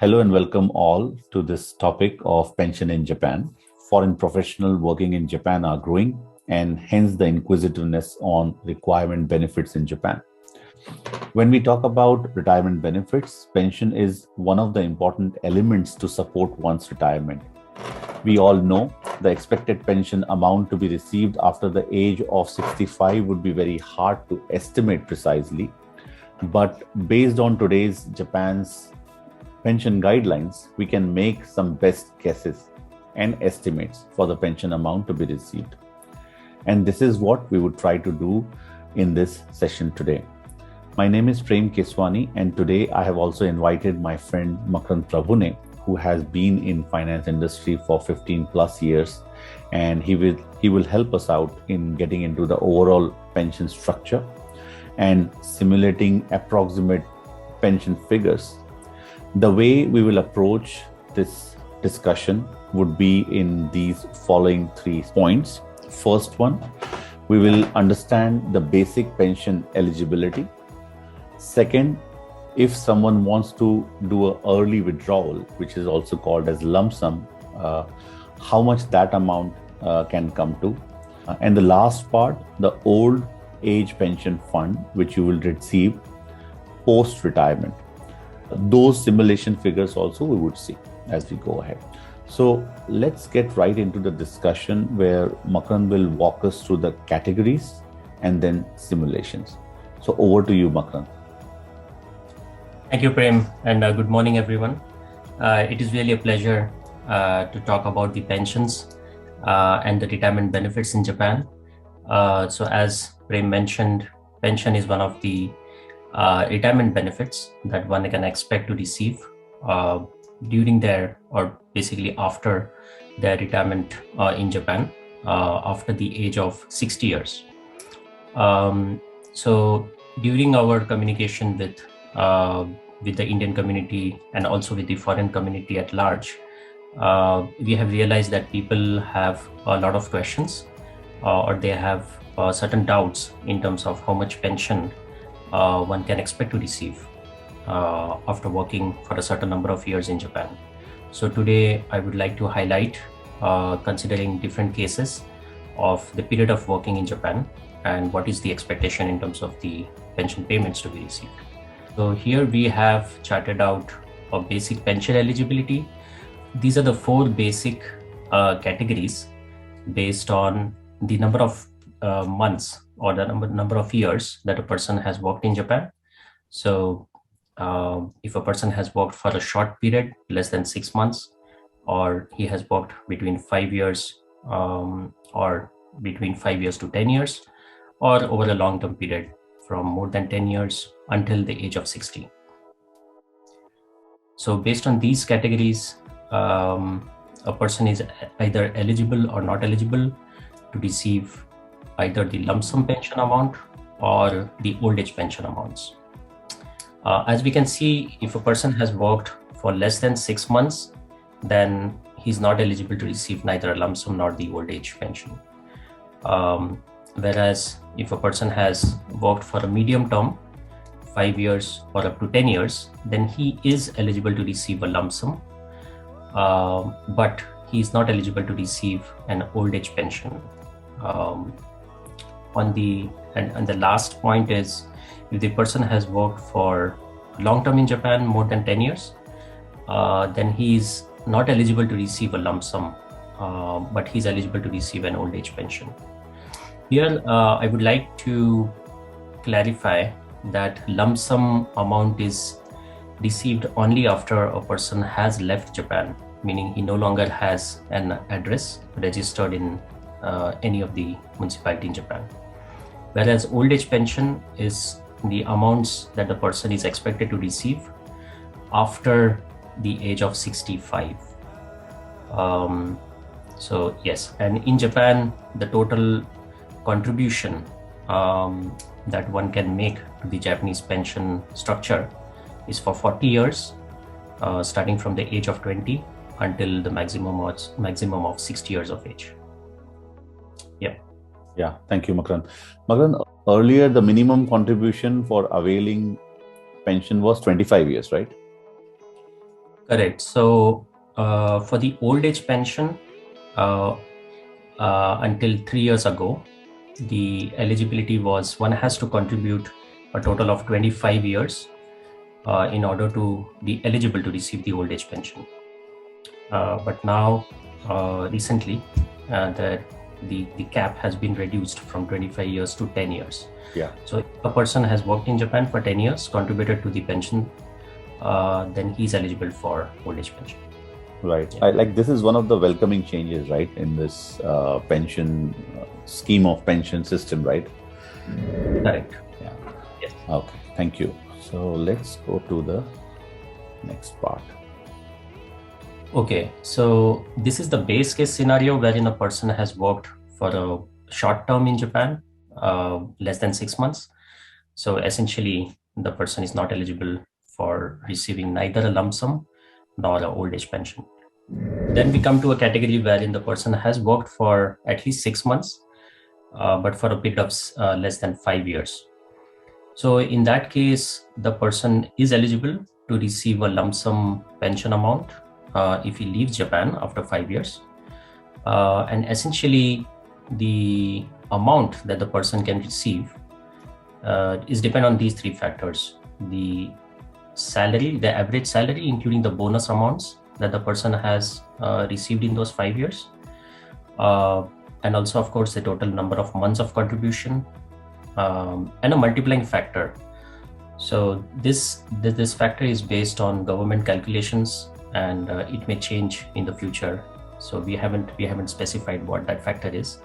Hello and welcome all to this topic of pension in Japan. Foreign professionals working in Japan are growing, and hence the inquisitiveness on retirement benefits in Japan. When we talk about retirement benefits, pension is one of the important elements to support one's retirement. We all know the expected pension amount to be received after the age of 65 would be very hard to estimate precisely. But based on today's Japan's pension guidelines, we can make some best guesses and estimates for the pension amount to be received. And this is what we would try to do in this session today. My name is Prem Keswani, and today I have also invited my friend Makran Prabhune, who has been in finance industry for 15 plus years, and he will help us out in getting into the overall pension structure and simulating approximate pension figures. The way we will approach this discussion would be in these following 3 points. First one, we will understand the basic pension eligibility. Second, if someone wants to do an early withdrawal, which is also called as lump sum, how much that amount can come to. And the last part, the old age pension fund, which you will receive post-retirement. Those simulation figures also we would see as we go ahead. So let's get right into the discussion where Makran will walk us through the categories and then simulations. So over to you, Makran. Thank you, Prem, and good morning, everyone. It is really a pleasure to talk about the pensions and the retirement benefits in Japan. So as Prem mentioned, pension is one of the retirement benefits that one can expect to receive during their, or basically after their retirement in Japan, after the age of 60 years. So during our communication with the Indian community and also with the foreign community at large, we have realized that people have a lot of questions or they have certain doubts in terms of how much pension one can expect to receive after working for a certain number of years in Japan. So today I would like to highlight considering different cases of the period of working in Japan and what is the expectation in terms of the pension payments to be received. So here we have charted out a basic pension eligibility. These are the 4 basic categories based on the number of months or the number of years that a person has worked in Japan. So if a person has worked for a short period, less than 6 months, or he has worked between 5 years or between 5 years to 10 years, or over a long-term period from more than 10 years until the age of 60. So based on these categories, a person is either eligible or not eligible to receive either the lump sum pension amount or the old age pension amounts. As we can see, if a person has worked for less than 6 months, then he's not eligible to receive neither a lump sum nor the old age pension. Whereas if a person has worked for a medium term, 5 years or up to 10 years, then he is eligible to receive a lump sum, but he is not eligible to receive an old age pension. And the last point is, if the person has worked for long term in Japan, more than 10 years, then he is not eligible to receive a lump sum, but he's eligible to receive an old age pension. Here, I would like to clarify that lump sum amount is received only after a person has left Japan, meaning he no longer has an address registered in any of the municipality in Japan. Whereas old age pension is the amounts that the person is expected to receive after the age of 65. So yes, and in Japan, the total contribution that one can make to the Japanese pension structure is for 40 years, starting from the age of 20 until the maximum of 60 years of age. Yeah, thank you, Makran. Makran, earlier the minimum contribution for availing pension was 25 years, right? Correct. So for the old age pension, uh, until 3 years ago, the eligibility was one has to contribute a total of 25 years in order to be eligible to receive the old age pension. But now, recently, the cap has been reduced from 25 years to 10 years. Yeah. So if a person has worked in Japan for 10 years, contributed to the pension, then he's eligible for old age pension. Right. Yeah. Like this is one of the welcoming changes, right, in this pension scheme of pension system, right? Correct. Yeah. Yes. Okay. Thank you. So let's go to the next part. Okay. So this is the base case scenario wherein a person has worked for a short term in Japan, less than 6 months. So essentially, the person is not eligible for receiving neither a lump sum nor an old age pension. Then we come to a category wherein the person has worked for at least 6 months, but for a period of less than 5 years. So in that case, the person is eligible to receive a lump sum pension amount if he leaves Japan after 5 years. And essentially, the amount that the person can receive is depend on these three factors: the salary, the average salary, including the bonus amounts that the person has received in those 5 years, and also, of course, the total number of months of contribution, and a multiplying factor. So this factor is based on government calculations, and it may change in the future. So we haven't specified what that factor is,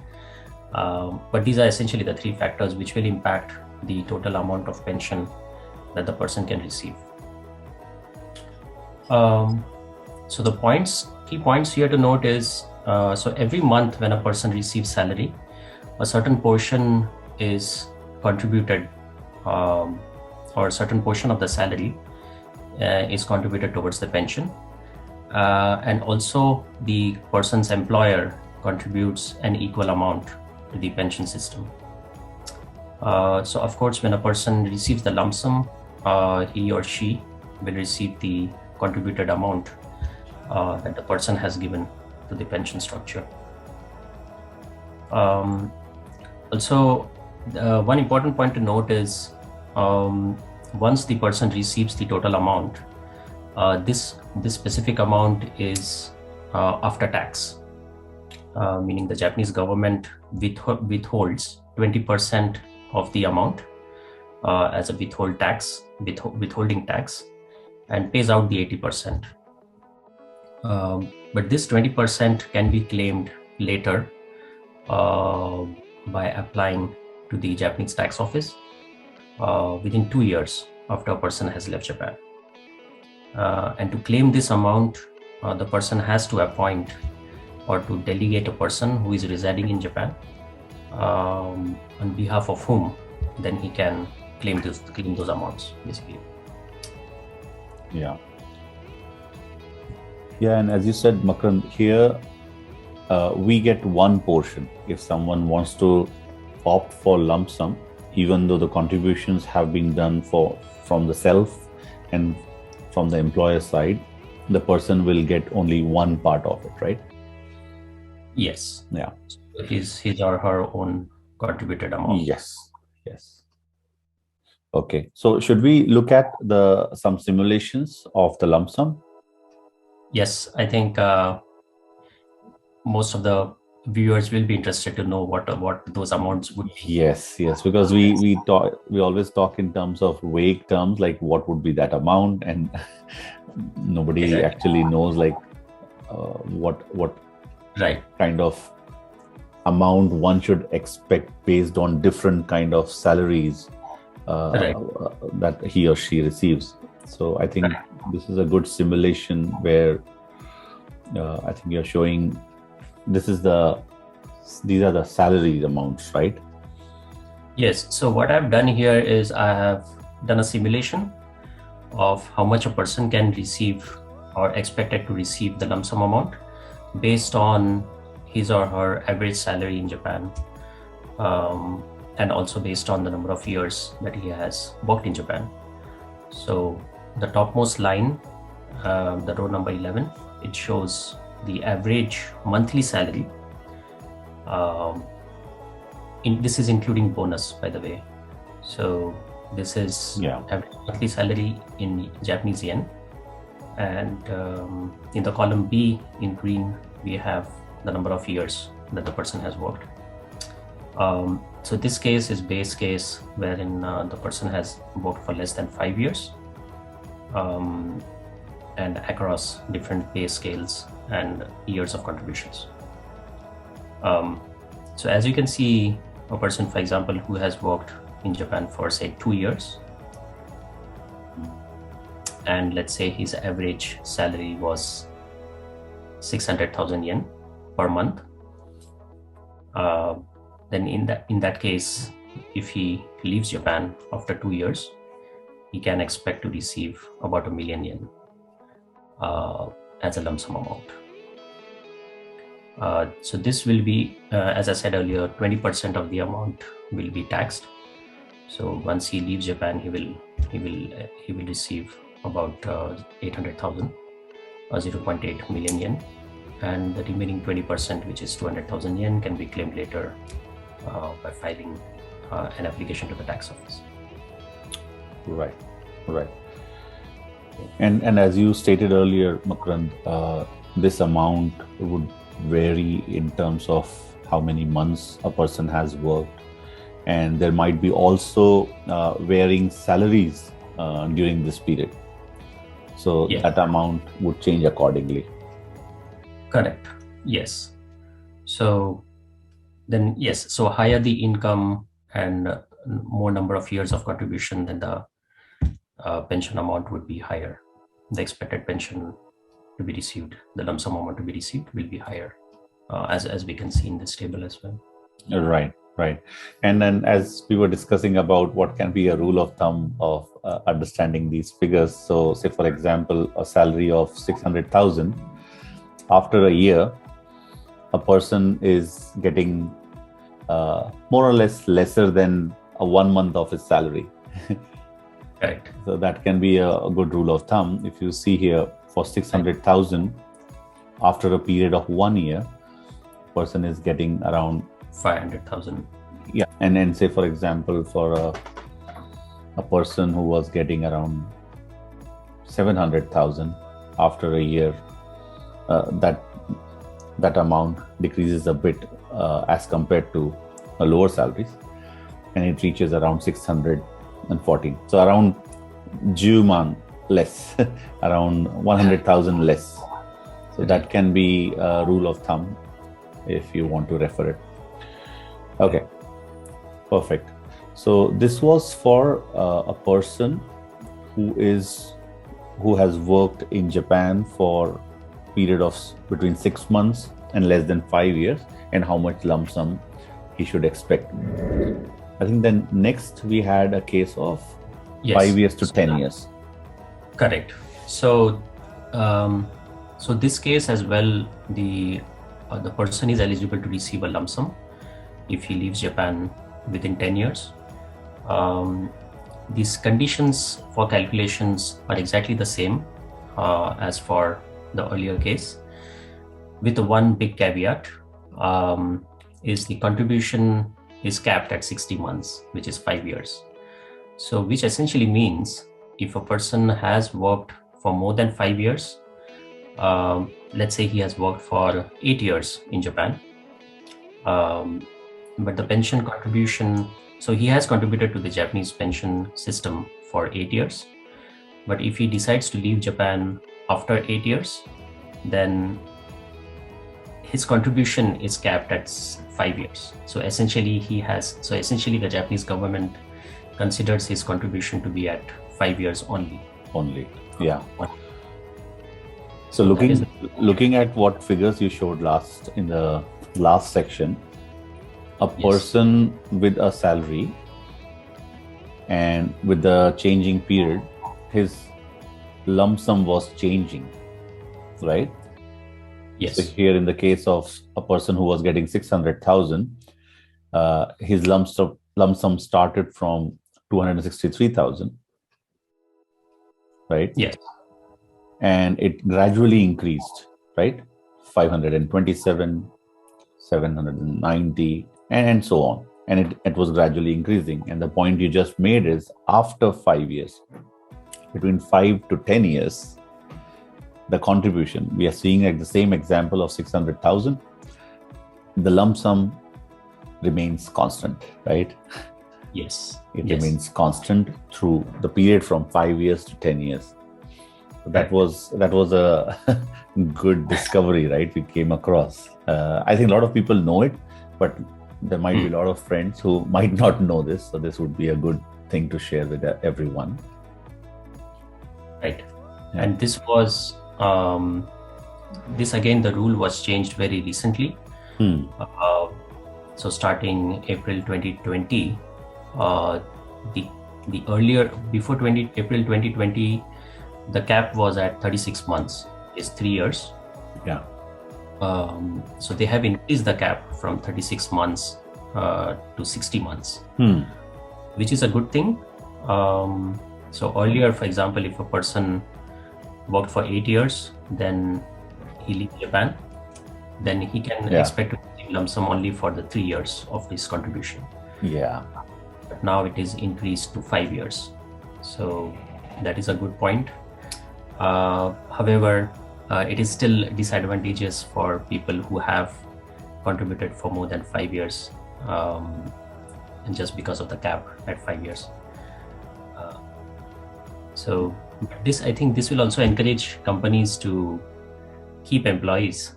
but these are essentially the three factors which will impact the total amount of pension that the person can receive. So the key points here to note is, so every month when a person receives salary, a certain portion is contributed, or a certain portion of the salary is contributed towards the pension. And also the person's employer contributes an equal amount to the pension system. So of course, when a person receives the lump sum, he or she will receive the contributed amount that the person has given to the pension structure. Also, one important point to note is, once the person receives the total amount, this specific amount is after tax, meaning the Japanese government withholds 20% of the amount as a withholding tax, and pays out the 80%. But this 20% can be claimed later by applying to the Japanese tax office within 2 years after a person has left Japan. And to claim this amount, the person has to appoint or to delegate a person who is residing in Japan, on behalf of whom then he can claim those amounts, basically. Yeah. Yeah, and as you said, Makran, here we get one portion. If someone wants to opt for lump sum, even though the contributions have been done from the self and from the employer side, the person will get only one part of it, right? Yes. Yeah. His or her own contributed amount. Yes. Okay. So should we look at some simulations of the lump sum? Yes, I think most of the viewers will be interested to know what those amounts would be. Yes, because we always talk in terms of vague terms, like what would be that amount, and nobody actually knows like what right kind of amount one should expect based on different kind of salaries that he or she receives. So I think this is a good simulation where I think you're showing these are the salary amounts, right? Yes. So what I've done here is I have done a simulation of how much a person can receive or expected to receive the lump sum amount based on his or her average salary in Japan, and also based on the number of years that he has worked in Japan. So the topmost line the row number 11, it shows the average monthly salary. This is including bonus, by the way. So this is average monthly salary in Japanese yen. And in the column B in green, we have the number of years that the person has worked. So this case is base case, wherein the person has worked for less than 5 years, and across different pay scales and years of contributions. So as you can see, a person, for example, who has worked in Japan for say 2 years, and let's say his average salary was 600,000 yen per month, then in that case, if he leaves Japan after 2 years, he can expect to receive about 1 million yen as a lump sum amount. So this will be, as I said earlier, 20% of the amount will be taxed. So once he leaves Japan, he will receive about 800,000 or 0.8 million yen, and the remaining 20%, which is 200,000 yen, can be claimed later by filing an application to the tax office. Right. And as you stated earlier, Makrand, this amount would vary in terms of how many months a person has worked, and there might be also varying salaries during this period. So that amount would change accordingly. Correct. Yes. So then, yes. So higher the income and more number of years of contribution, then the pension amount would be higher. The expected pension to be received, the lump sum amount to be received, will be higher, as we can see in this table as well. Right. And then as we were discussing about what can be a rule of thumb of understanding these figures. So say, for example, a salary of 600,000, after a year, a person is getting more or less lesser than 1 month of his salary. Correct. So that can be a good rule of thumb. If you see here, for 600,000, after a period of 1 year, person is getting around 500,000. Yeah, and then say, for example, for a person who was getting around 700,000, after a year, that amount decreases a bit as compared to lower salaries, and it reaches around 614. So around Juman less, around 100,000 less. So that can be a rule of thumb if you want to refer it. Okay, perfect. So this was for a person who has worked in Japan for a period of between 6 months and less than 5 years, and how much lump sum he should expect. I think then next we had a case of 5 years to 10 years. Correct. So, so this case as well, the person is eligible to receive a lump sum if he leaves Japan within 10 years. These conditions for calculations are exactly the same as for the earlier case, with the one big caveat, is the contribution is capped at 60 months, which is 5 years. So which essentially means if a person has worked for more than 5 years, let's say he has worked for 8 years in Japan, but the pension contribution, so he has contributed to the Japanese pension system for 8 years. But if he decides to leave Japan after 8 years, then his contribution is capped at 5 years. So essentially the Japanese government considers his contribution to be at 5 years only. Yeah. So looking at what figures you showed in the last section, a person with a salary and with the changing period, his lump sum was changing, right? Yes. So here in the case of a person who was getting 600,000, his lump sum started from 263,000, right? Yes. and it gradually increased, right? 527, 790, and so on. And it was gradually increasing. And the point you just made is after 5 years, between 5 to 10 years, the contribution, we are seeing like the same example of 600,000, the lump sum remains constant, right? Yes. It Yes. remains constant through the period from 5 years to 10 years. That was a good discovery, right? We came across. I think a lot of people know it, but there might be a lot of friends who might not know this. So this would be a good thing to share with everyone. Right. Yeah. And this was, this again, the rule was changed very recently. So starting April 2020, the earlier, before April 2020, the cap was at 36 months, is 3 years. Yeah. So they have increased the cap from 36 months to 60 months, which is a good thing. So earlier, for example, if a person worked for 8 years, then he leaves Japan, then he can expect to receive lump sum only for the 3 years of his contribution. Yeah. But now it is increased to 5 years. So that is a good point. However, it is still disadvantageous for people who have contributed for more than 5 years, and just because of the cap at 5 years. So this, I think this will also encourage companies to keep employees.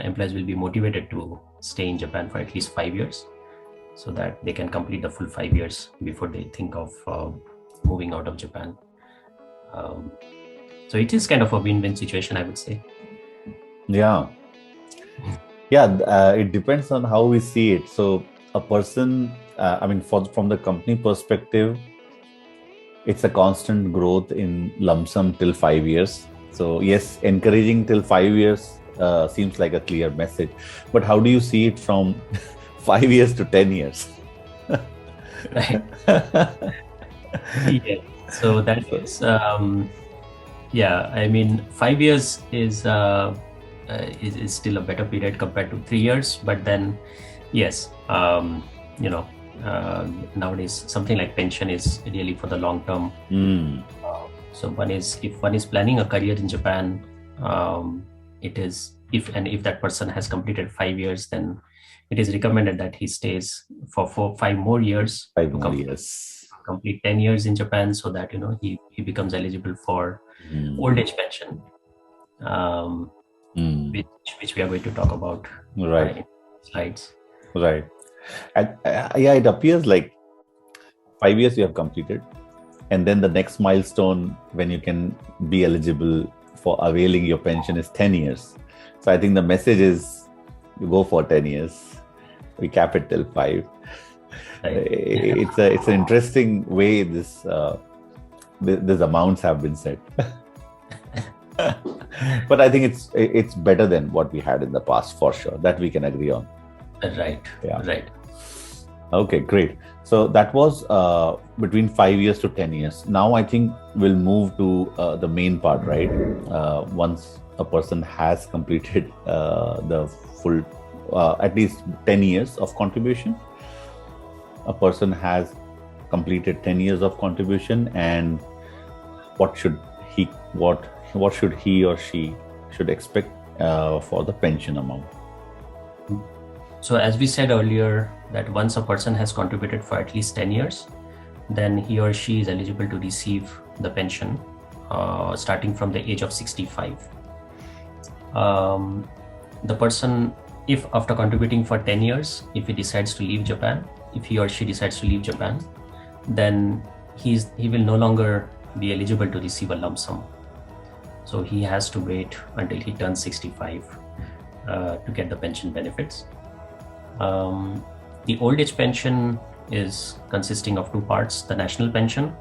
Employees will be motivated to stay in Japan for at least 5 years, so that they can complete the full 5 years before they think of moving out of Japan. So it is kind of a win-win situation, I would say. Yeah. It depends on how we see it. So a person, from the company perspective, it's a constant growth in lump sum till 5 years. So yes, encouraging till 5 years seems like a clear message. But how do you see it from 5 years to 10 years? Right. Yeah. So that is, 5 years is still a better period compared to 3 years. But then, yes, nowadays something like pension is really for the long term. So if one is planning a career in Japan, it is, if that person has completed 5 years, then it is recommended that he stays for 5 more years. 5 more years. Complete 10 years in Japan, so that he becomes eligible for old age pension, which we are going to talk about in slides. Right. And it appears like 5 years you have completed, and then the next milestone when you can be eligible for availing your pension is 10 years. So I think the message is you go for 10 years, we cap it till 5. Right. It's an interesting way these amounts have been set. But I think it's better than what we had in the past, for sure. That we can agree on. Right. Yeah. Right. Okay, great. So that was between 5 years to 10 years. Now I think we'll move to the main part, right? Once a person has completed the full, at least 10 years of contribution, a person has completed 10 years of contribution, and what should he or she should expect for the pension amount? So as we said earlier, that once a person has contributed for at least 10 years, then he or she is eligible to receive the pension starting from the age of 65. The person, if after contributing for 10 years, if he decides to leave Japan, if he or she decides to leave Japan, then he will no longer be eligible to receive a lump sum. So he has to wait until he turns 65 to get the pension benefits. The old age pension is consisting of 2 parts: the national pension,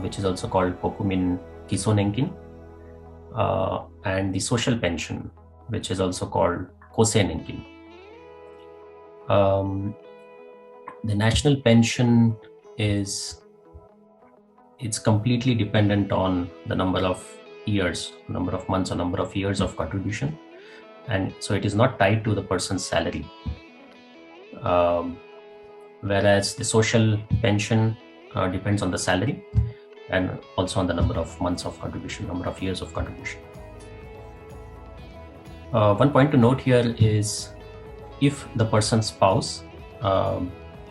which is also called Kokumin Kisonenkin, and the social pension, which is also called Kosei-nenkin. The national pension is it's completely dependent on the number of years, number of months, or number of years of contribution. And so it is not tied to the person's salary. Whereas the social pension depends on the salary and also on the number of months of contribution, number of years of contribution. One point to note here is if the person's spouse,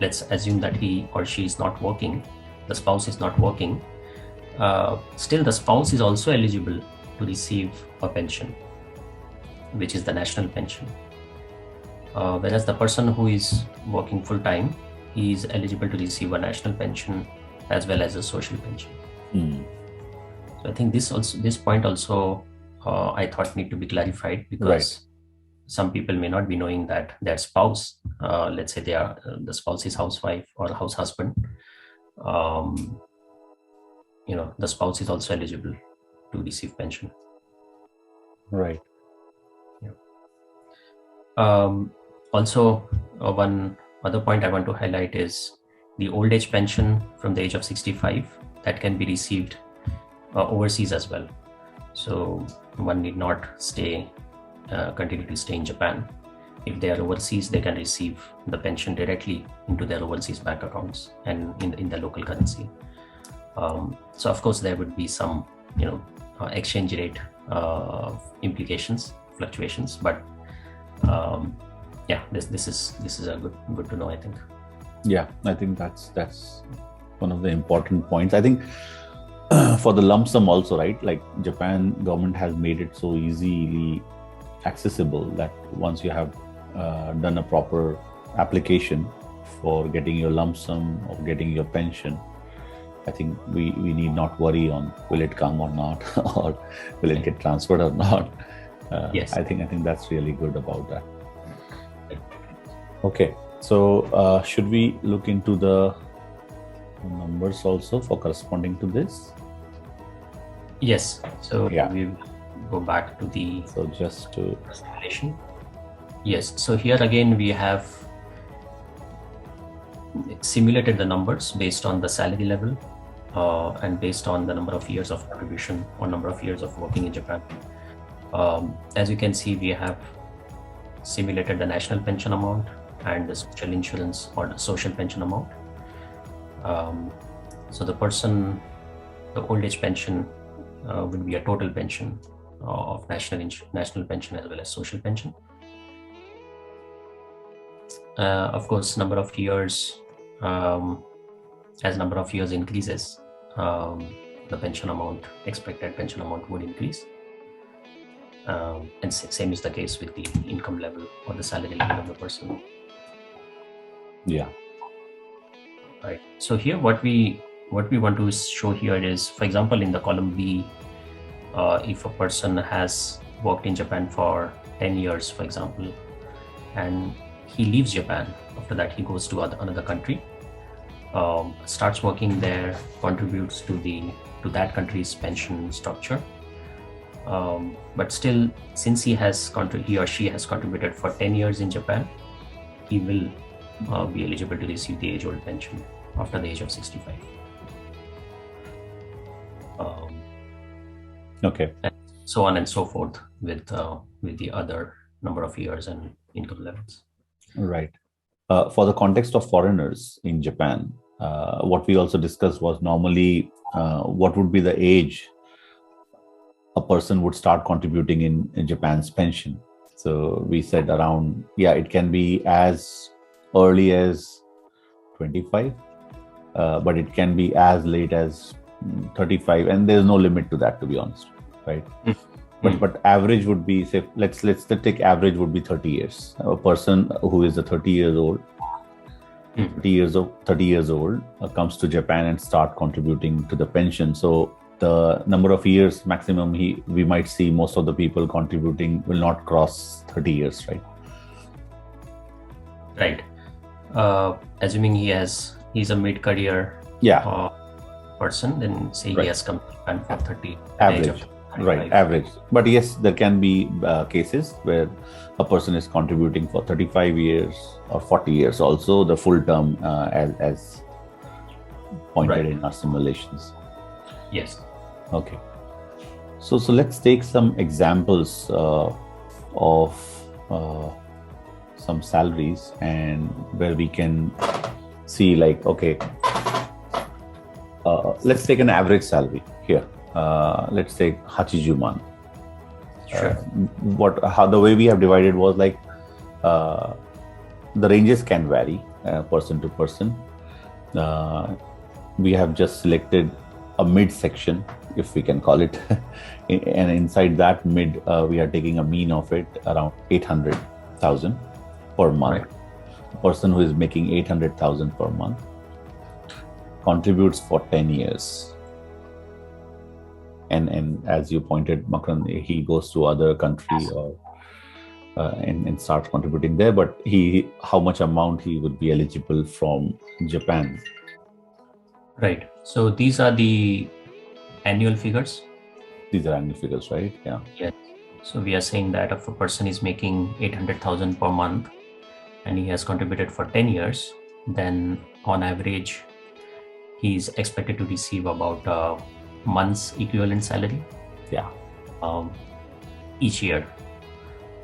let's assume that he or she is not working, the spouse is not working, still the spouse is also eligible to receive a pension, which is the national pension. Whereas the person who is working full time, he is eligible to receive a national pension as well as a social pension. So I think this point also I thought need to be clarified, because some people may not be knowing that their spouse, let's say the spouse is housewife or house husband, the spouse is also eligible to receive pension. Right. Also, one other point I want to highlight is the old age pension from the age of 65 that can be received overseas as well. So one need not continue to stay in Japan. If they are overseas, they can receive the pension directly into their overseas bank accounts and in the local currency. So of course there would be some exchange rate implications, fluctuations, but this is a good to know, I think. Yeah, I think that's one of the important points. I think for the lump sum also, right? Like Japan government has made it so easily accessible that once you have done a proper application for getting your lump sum or getting your pension, I think we need not worry on will it come or not, or will it get transferred or not. Yes, I think that's really good about that. Okay, so should we look into the numbers also for corresponding to this? Yes. So Yeah. we go back to the So just to simulation. Yes. So here again we have simulated the numbers based on the salary level and based on the number of years of contribution or number of years of working in Japan. As you can see, we have simulated the national pension amount and the social insurance or the social pension amount. So the old age pension would be a total pension of national pension as well as social pension. Of course, number of years, as number of years increases, the pension amount, expected pension amount would increase. And same is the case with the income level or the salary level of the person. yeah. Right. So here what we want to show here is, for example, in the column B, if a person has worked in Japan for 10 years, for example, and he leaves Japan, after that he goes to another country, starts working there, contributes to that country's pension structure. But still, since he or she has contributed for 10 years in Japan, he will be eligible to receive the age-old pension after the age of 65. Okay. And so on and so forth with the other number of years and income levels. Right. For the context of foreigners in Japan, what we also discussed was normally what would be the age a person would start contributing in Japan's pension. So we said around, it can be as early as 25, but it can be as late as 35, and there's no limit to that, to be honest, right? But average would be, say, let's take average would be 30 years. A person who is 30 years old, 30 years old comes to Japan and start contributing to the pension. So the number of years maximum we might see most of the people contributing will not cross 30 years, right? Right. Assuming he's a mid-career person, then say he has come to Japan for 30. Average. Right, average. But yes, there can be cases where a person is contributing for 35 years or 40 years also, the full term as pointed in our simulations. Yes. Okay. So let's take some examples of some salaries, and where we can see, like, okay, let's take an average salary here. Let's take Hachijuman. Sure. How the way we have divided was like, the ranges can vary person to person. We have just selected a mid section, if we can call it, and inside that mid, we are taking a mean of it around 800,000 per month. Right. A person who is making 800,000 per month contributes for 10 years. And as you pointed, Makran, he goes to other country or and starts contributing there. But how much amount he would be eligible from Japan? Right. So these are the annual figures. These are annual figures, right? Yeah. Yes. So we are saying that if a person is making 800,000 per month and he has contributed for 10 years, then on average, he's expected to receive about a month's equivalent salary. Yeah. Each year.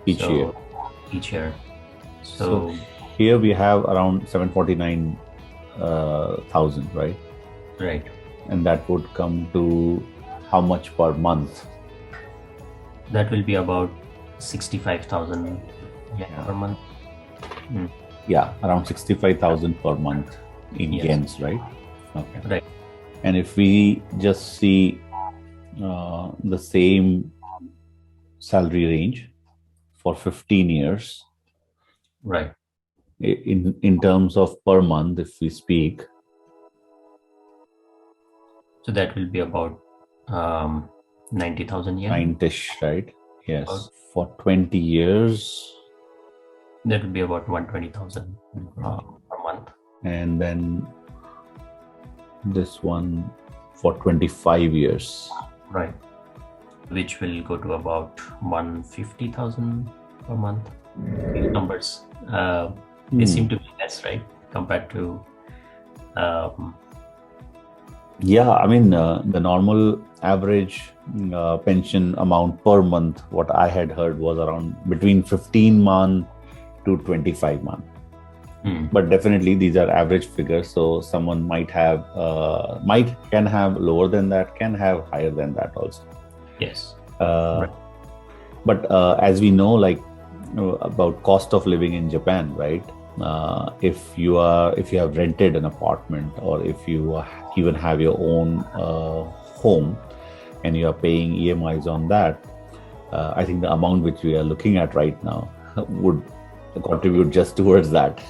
Each year. Each year. So here we have around 749,000, right? Right. And that would come to how much per month? That will be about 65,000 per month. Yeah, around 65,000 per month in Yes. yens, right? Okay. Right. And if we just see the same salary range for 15 years, Right. in terms of per month, if we speak, so that will be about 90,000 yen. 90-ish, right? Yes. For 20 years, that would be about 120,000 per month. And then this one for 25 years. Right. Which will go to about 150,000 per month. These numbers, they seem to be less, right? Compared to... Yeah, I mean, the normal average pension amount per month, what I had heard was around between 15 man to 25 man. But definitely these are average figures, so someone can have lower than that, can have higher than that also. Yes. Right. But as we know, like, about cost of living in Japan, right? If you have rented an apartment, or if you even have your own home and you are paying EMIs on that, I think the amount which we are looking at right now would contribute just towards that.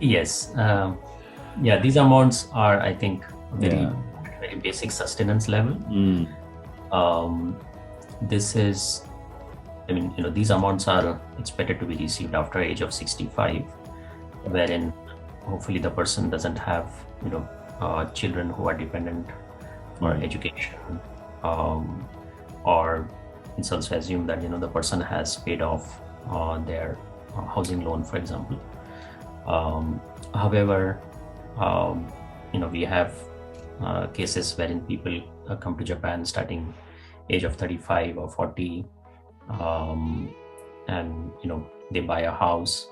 Yes. Yeah, these amounts are, I think, very basic sustenance level. This is, I mean, these amounts are expected to be received after age of 65, wherein hopefully the person doesn't have, children who are dependent for education, or it's also assumed that, the person has paid off their housing loan, for example. However, we have cases wherein people come to Japan starting age of 35 or 40, and they buy a house.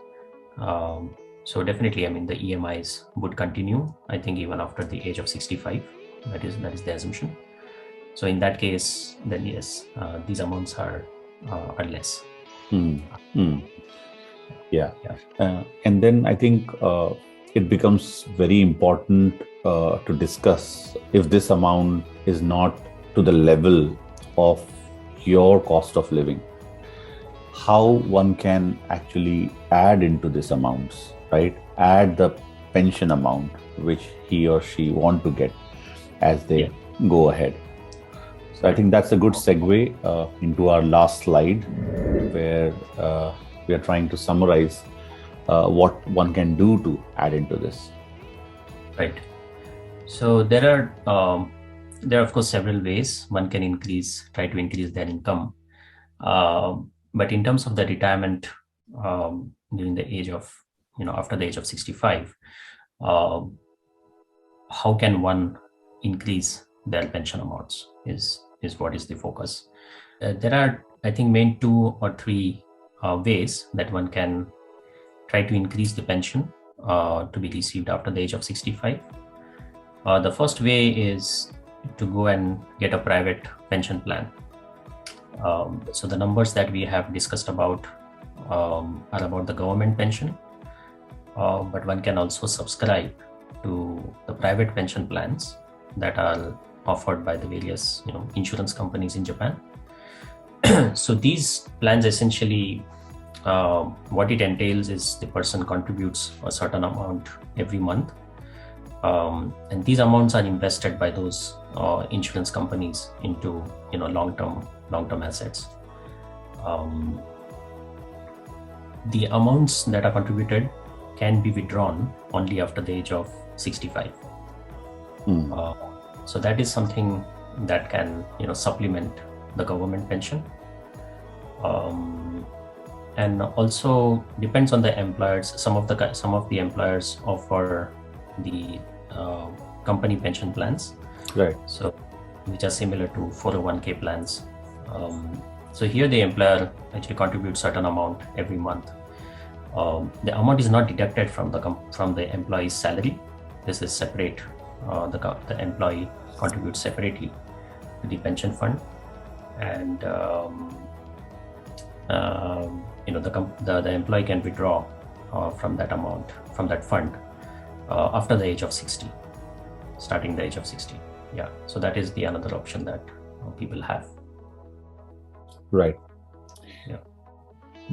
So definitely, I mean, the EMIs would continue, I think, even after the age of 65. That is the assumption. So in that case, then yes, these amounts are less. Yeah. And then I think it becomes very important to discuss if this amount is not to the level of your cost of living, how one can actually add into these amounts, right? Add the pension amount which he or she want to get as they go ahead. So I think that's a good segue into our last slide, where we are trying to summarize what one can do to add into this. Right. So there are of course several ways one can try to increase their income. But in terms of the retirement during the age of, after the age of 65, how can one increase their pension amounts is what is the focus. There are, I think, main 2 or 3 ways that one can try to increase the pension to be received after the age of 65. The first way is to go and get a private pension plan. So the numbers that we have discussed about are about the government pension, but one can also subscribe to the private pension plans that are offered by the various insurance companies in Japan. So these plans essentially, what it entails is the person contributes a certain amount every month, and these amounts are invested by those insurance companies into long-term assets. The amounts that are contributed can be withdrawn only after the age of 65. So that is something that can supplement the government pension, and also depends on the employers. Some of the employers offer the company pension plans, right? So which are similar to 401k plans. So here the employer actually contributes certain amount every month. The amount is not deducted from the employee's salary. This is separate. The employee contributes separately to the pension fund, and the employee can withdraw from that amount, from that fund, after the age of 60, starting the age of 60. Yeah, so that is the another option that people have. Right. Yeah,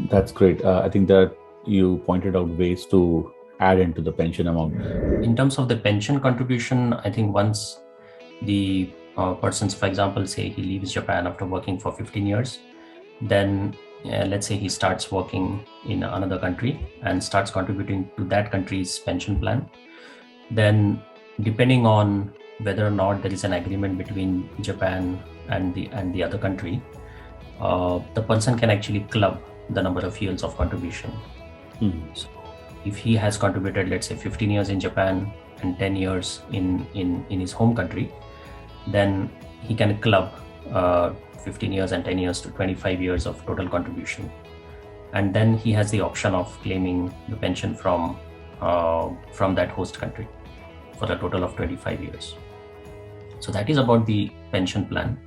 that's great. I think that you pointed out ways to add into the pension amount. In terms of the pension contribution, I think once the persons, for example, say he leaves Japan after working for 15 years, then let's say he starts working in another country and starts contributing to that country's pension plan, then depending on whether or not there is an agreement between Japan and the other country, the person can actually club the number of years of contribution. So if he has contributed, let's say 15 years in Japan and 10 years in his home country, then he can club 15 years and 10 years to 25 years of total contribution. And then he has the option of claiming the pension from that host country for a total of 25 years. So that is about the pension plan.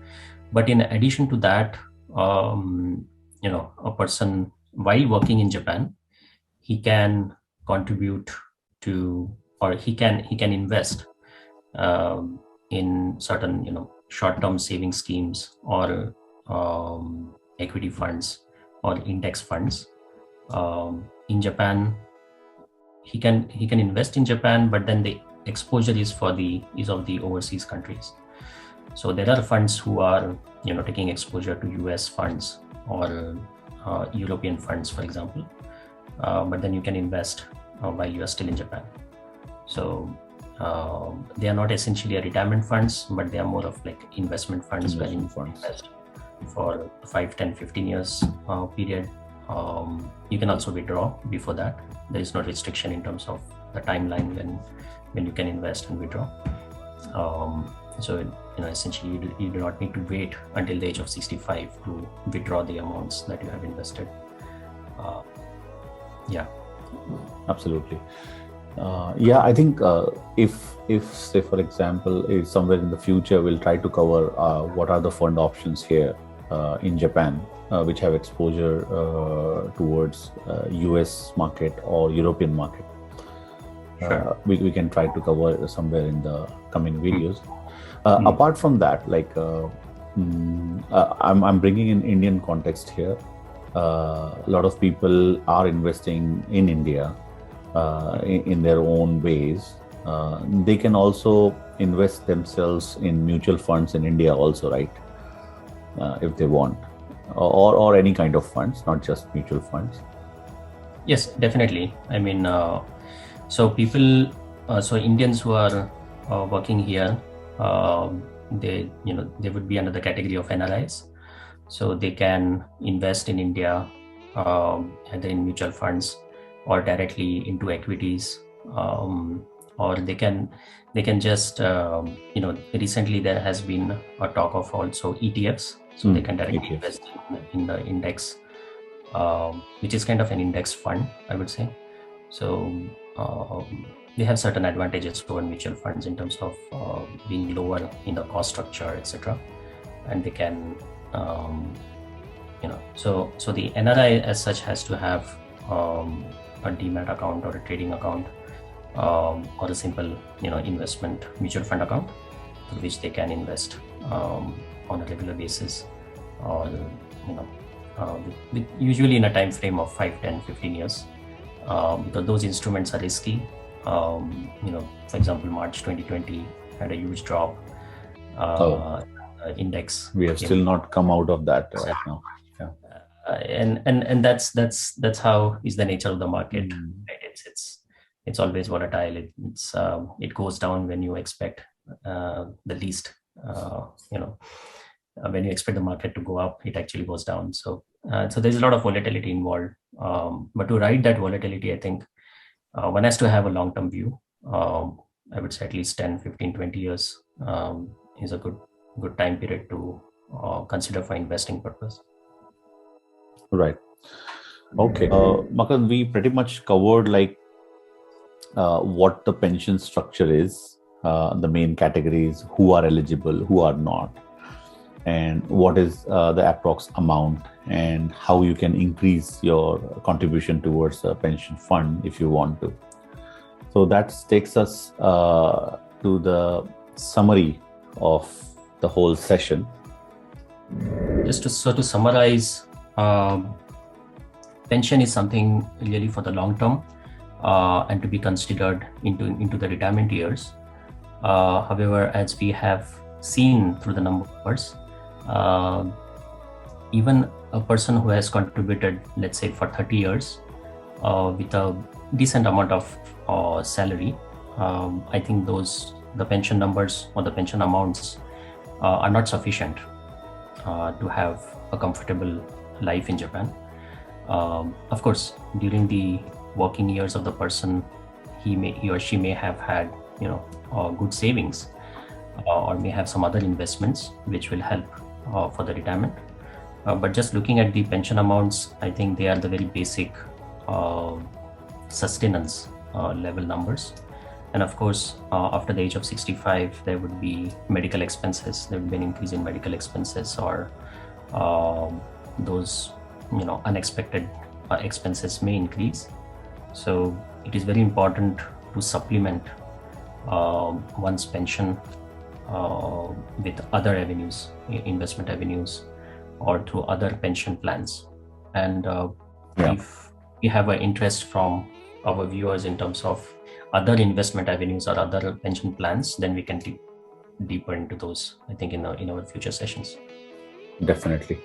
But in addition to that, a person while working in Japan, he can contribute to, or he can invest in certain short-term saving schemes or equity funds or index funds. In Japan, he can invest in Japan, but then the exposure is of the overseas countries. So there are funds who are taking exposure to US funds or European funds, for example, but then you can invest while you are still in Japan. So they are not essentially a retirement funds, but they are more of like investment funds where you invest for 5, 10, 15 years period. You can also withdraw before that. There is no restriction in terms of the timeline when you can invest and withdraw. So essentially you do not need to wait until the age of 65 to withdraw the amounts that you have invested. Yeah, absolutely. I think if say for example, if somewhere in the future we'll try to cover what are the fund options here in Japan, which have exposure towards US market or European market. Sure. We can try to cover somewhere in the coming videos. Apart from that, like I'm bringing in Indian context here. A lot of people are investing in India in their own ways. They can also invest themselves in mutual funds in India also, right? If they want, or any kind of funds, not just mutual funds. Yes, definitely. I mean, so people, so Indians who are working here, they would be under the category of NRIs. So they can invest in India either in mutual funds or directly into equities, or they can just recently there has been a talk of also ETFs, so they can directly ETFs. invest in the index, which is kind of an index fund, I would say. So they have certain advantages over mutual funds in terms of being lower in the cost structure, etc. And they can, so the NRI as such has to have a demat account or a trading account, or a simple investment mutual fund account through which they can invest on a regular basis, or with usually in a time frame of 5, 10, 15 years, because those instruments are risky. For example, March 2020 had a huge drop. Index. We have still not come out of that right now. Yeah. And that's how is the nature of the market. Right? It's always volatile. It goes down when you expect the least. When you expect the market to go up, it actually goes down. So there's a lot of volatility involved. But to ride that volatility, I think one has to have a long-term view. I would say at least 10, 15, 20 years is a good time period to consider for investing purpose. Right. Okay. Makan, we pretty much covered what the pension structure is, the main categories, who are eligible, who are not, and what is the approx amount, and how you can increase your contribution towards a pension fund if you want to. So that takes us to the summary of the whole session. Just to summarize, pension is something really for the long term and to be considered into the retirement years. However, as we have seen through the numbers, even a person who has contributed, let's say, for 30 years with a decent amount of salary, I think the pension numbers or the pension amounts are not sufficient to have a comfortable life in Japan. Of course, during the working years of the person, he or she may have had good savings, or may have some other investments which will help for the retirement. But just looking at the pension amounts, I think they are the very basic sustenance level numbers. And of course, after the age of 65, there would be medical expenses. There would be an increase in medical expenses, or those unexpected expenses may increase. So it is very important to supplement one's pension with other avenues, investment avenues, or through other pension plans. And if we have an interest from our viewers in terms of other investment avenues or other pension plans, then we can dig deeper into those, I think, in our future sessions. Definitely.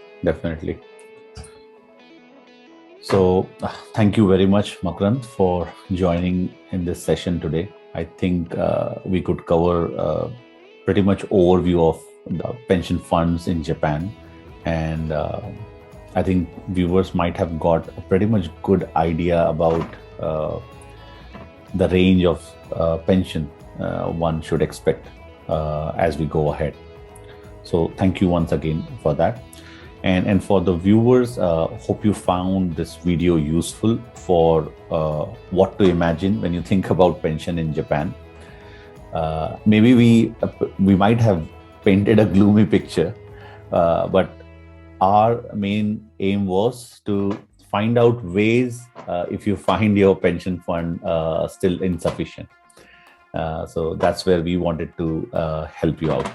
So thank you very much, Makrant, for joining in this session today. I think we could cover pretty much overview of the pension funds in Japan, and I think viewers might have got a pretty much good idea about the range of pension one should expect as we go ahead. So thank you once again for that. And for the viewers, hope you found this video useful for what to imagine when you think about pension in Japan. Maybe we might have painted a gloomy picture, but our main aim was to find out ways if you find your pension fund still insufficient. So that's where we wanted to help you out.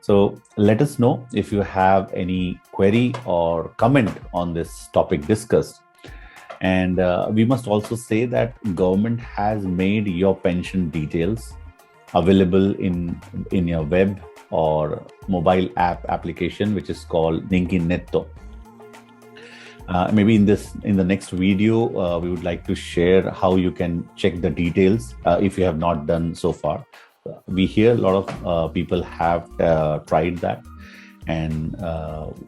So let us know if you have any query or comment on this topic discussed. And we must also say that government has made your pension details available in your web or mobile app application, which is called Ninkin Netto. Maybe in the next video, we would like to share how you can check the details if you have not done so far. We hear a lot of people have tried that, and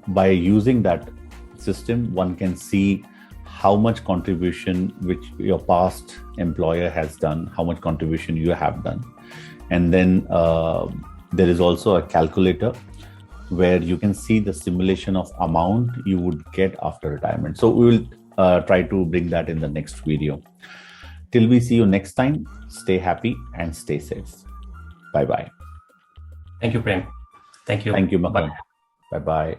by using that system, one can see how much contribution which your past employer has done, how much contribution you have done. And then there is also a calculator where you can see the simulation of amount you would get after retirement. So we will try to bring that in the next video. Till we see you next time, stay happy and stay safe. Bye-bye. Thank you, Prem. Thank you. Thank you, Makam. Bye-bye.